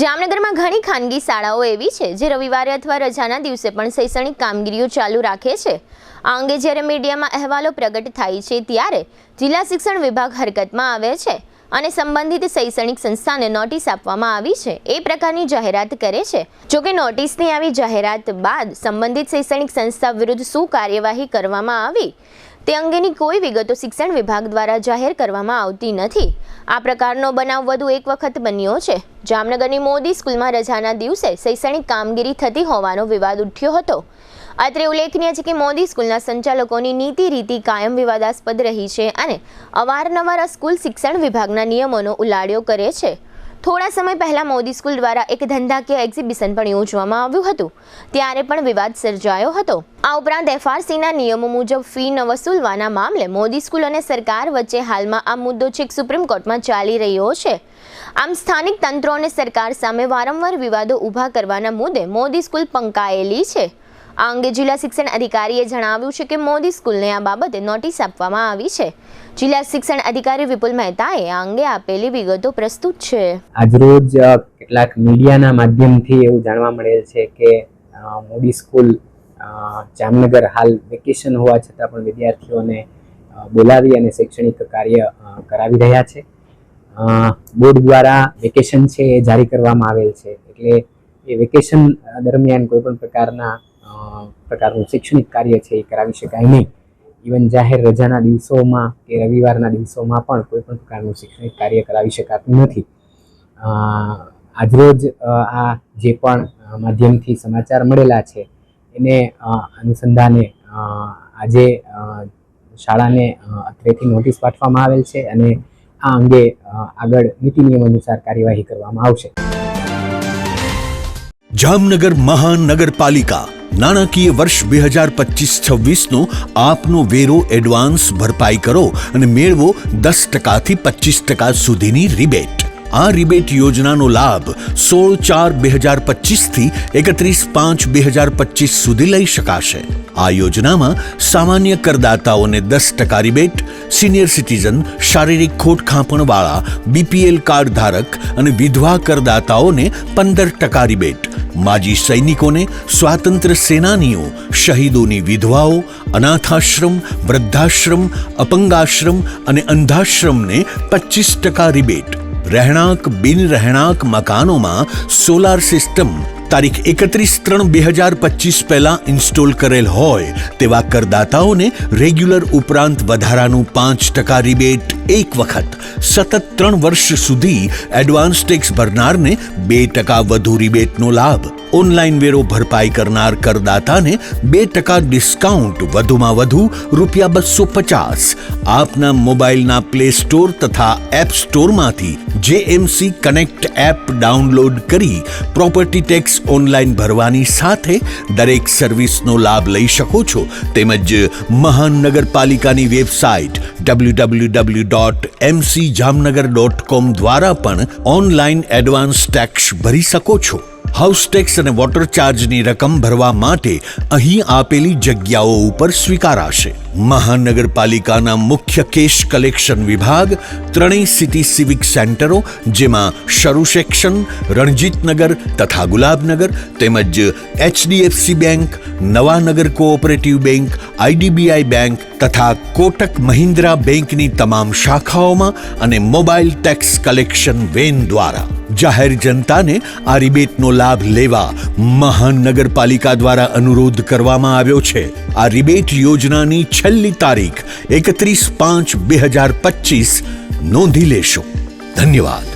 જામનગરમાં ઘણી ખાનગી શાળાઓ એવી છે જે રવિવારે અથવા રજાના દિવસે પણ શૈક્ષણિક કામગીરીઓ ચાલુ રાખે છે। આ અંગે જ્યારે મીડિયામાં અહેવાલો પ્રગટ થાય છે ત્યારે જિલ્લા શિક્ષણ વિભાગ હરકતમાં આવે છે અને સંબંધિત શૈક્ષણિક સંસ્થાને નોટિસ આપવામાં આવી છે એ પ્રકારની જાહેરાત કરે છે। જોકે નોટિસની આવી જાહેરાત બાદ સંબંધિત શૈક્ષણિક સંસ્થા વિરુદ્ધ શું કાર્યવાહી કરવામાં આવી તે અંગેની કોઈ વિગતો શિક્ષણ વિભાગ દ્વારા જાહેર કરવામાં આવતી નથી। આ પ્રકારનો બનાવ વધુ એક વખત બન્યો છે। જામનગરની મોદી સ્કૂલમાં રજાના દિવસે શૈક્ષણિક કામગીરી થતી હોવાનો વિવાદ ઉઠ્યો હતો। અત્રે ઉલ્લેખનીય છે કે મોદી સ્કૂલના સંચાલકોની નીતિ રીતિ કાયમ વિવાદાસ્પદ રહી છે અને અવારનવાર આ સ્કૂલ શિક્ષણ વિભાગના નિયમોનો ઉલાળ્યો કરે છે। થોડા સમય પહેલા મોદી સ્કૂલ દ્વારા એક ધંધાકીય એક્ઝિબિશન પણ યોજવામાં આવ્યું હતું, ત્યારે પણ વિવાદ સર્જાયો હતો। આ ઉપરાંત FRCના નિયમો મુજબ ફી ન વસૂલવાના મામલે મોદી સ્કૂલ અને સરકાર વચ્ચે હાલમાં આ મુદ્દો છેક સુપ્રીમ કોર્ટમાં ચાલી રહ્યો છે। આમ સ્થાનિક તંત્રો અને સરકાર સામે વારંવાર વિવાદો ઊભા કરવાના મુદ્દે મોદી સ્કૂલ પંકાયેલી છે। આ અંગે જિલ્લા શિક્ષણ અધિકારીએ જણાવ્યું છે કે મોદી સ્કૂલને આ બાબતે નોટિસ આપવામાં આવી છે। જિલ્લા શિક્ષણ અધિકારી વિપુલ મહેતાએ આ અંગે આપેલી વિગતો પ્રસ્તુત છે। આજરોજ કેટલાક મીડિયાના માધ્યમથી એવું જાણવા મળેલ છે કે મોદી સ્કૂલ જામનગર હાલ વેકેશન હોવા છતાં પણ વિદ્યાર્થીઓને બોલાવી અને શૈક્ષણિક કાર્ય કરાવી રહ્યા છે। બોર્ડ દ્વારા વેકેશન છે એ જારી કરવામાં આવેલ છે, એટલે એ વેકેશન દરમિયાન કોઈ પણ પ્રકારનું શૈક્ષણિક કાર્ય છે એ કરાવી શકાય નહીં। ઇવન જાહેર રજાના દિવસોમાં કે રવિવારના દિવસોમાં પણ કોઈ પણ પ્રકારનું શૈક્ષણિક કાર્ય કરાવી શકાતું નથી। આજરોજ આ જે પણ માધ્યમથી સમાચાર મળેલા છે એને અનુસંધાને આજે શાળાને અત્રેથી નોટિસ પાઠવવામાં આવેલ છે અને આ અંગે આગળ નીતિ નિયમ અનુસાર કાર્યવાહી કરવામાં આવશે। જામનગર મહાનગરપાલિકા નાણાકીય વર્ષ 2025-26નો આપનો વેરો એડવાન્સ ભરપાઈ કરો અને મેળવો 10% થી 25% સુધીની રિબેટ। આ રિબેટ યોજનાનો લાભ 16/4/2025 થી 31/5/2025 સુધી લઈ શકાશે। આ યોજનામાં સામાન્ય કરદાતાઓને 10% રિબેટ, સિનિયર સિટીઝન, શારીરિક ખોટખાપણવાળા, BPL કાર્ડ ધારક અને વિધવા કરદાતાઓને 15% રિબેટ, માજી સૈનિકોને, સ્વાતંત્ર્ય સેનાનીઓ, શહીદોની વિધવાઓ, અનાથાશ્રમ, વૃદ્ધાશ્રમ, અપંગાશ્રમ અને અંધાશ્રમને 25% રિબેટ, રહેણાંક બિન રહેણાંક મકાનોમાં સોલાર સિસ્ટમ તારીખ 31/3/2025 પહેલા ઇન્સ્ટોલ કરેલ હોય તેવા કરદાતાઓને રેગ્યુલર ઉપરાંત વધારાનું 5% રિબેટ એક વખત, સતત 3 વર્ષ સુધી એડવાન્સ ટેક્સ ભરનારને 2% વધુ રિબેટનો લાભ, ઓનલાઈન વેરો ભરપાઈ કરનાર કરદાતાને 2% ડિસ્કાઉન્ટ, વધુમાં વધુ ₹250 આપના મોબાઈલના પ્લે સ્ટોર તથા એપ સ્ટોરમાંથી JMC કનેક્ટ એપ ડાઉનલોડ કરી પ્રોપર્ટી ટેક્સ ઓનલાઈન ભરવાની સાથે દરેક સર્વિસનો લાભ લઈ શકો છો। તેમજ મહાનગરપાલિકાની વેબસાઇટ www.mcjamnagar.com દ્વારા પણ ઓનલાઈન એડવાન્સ ટેક્સ ભરી શકો છો। હાઉસ ટેક્સ અને વોટર ચાર્જની રકમ ભરવા માટે અહીં આપેલી જગ્યાઓ ઉપર સ્વીકારાશે। મહાનગરપાલિકાના મુખ્ય કેશ કલેક્શન વિભાગ, ત્રણેય સિટી સિવિક સેન્ટરો જેમાં શરૂ સેક્શન, રણજીતનગર તથા ગુલાબનગર તેમજ HDFC bank, Nawanagar cooperative bank, IDBI bank તથા કોટક મહિન્દ્રા બેંકની તમામ શાખાઓમાં અને મોબાઈલ ટેક્સ કલેક્શન વેન દ્વારા જાહેર જનતાને આ રિબેટનો લાભ લેવા મહાનગરપાલિકા દ્વારા અનુરોધ કરવામાં આવ્યો છે। આ રિબેટ યોજનાની છેલ્લી તારીખ 31/5/2025 નોંધી લેશો। ધન્યવાદ।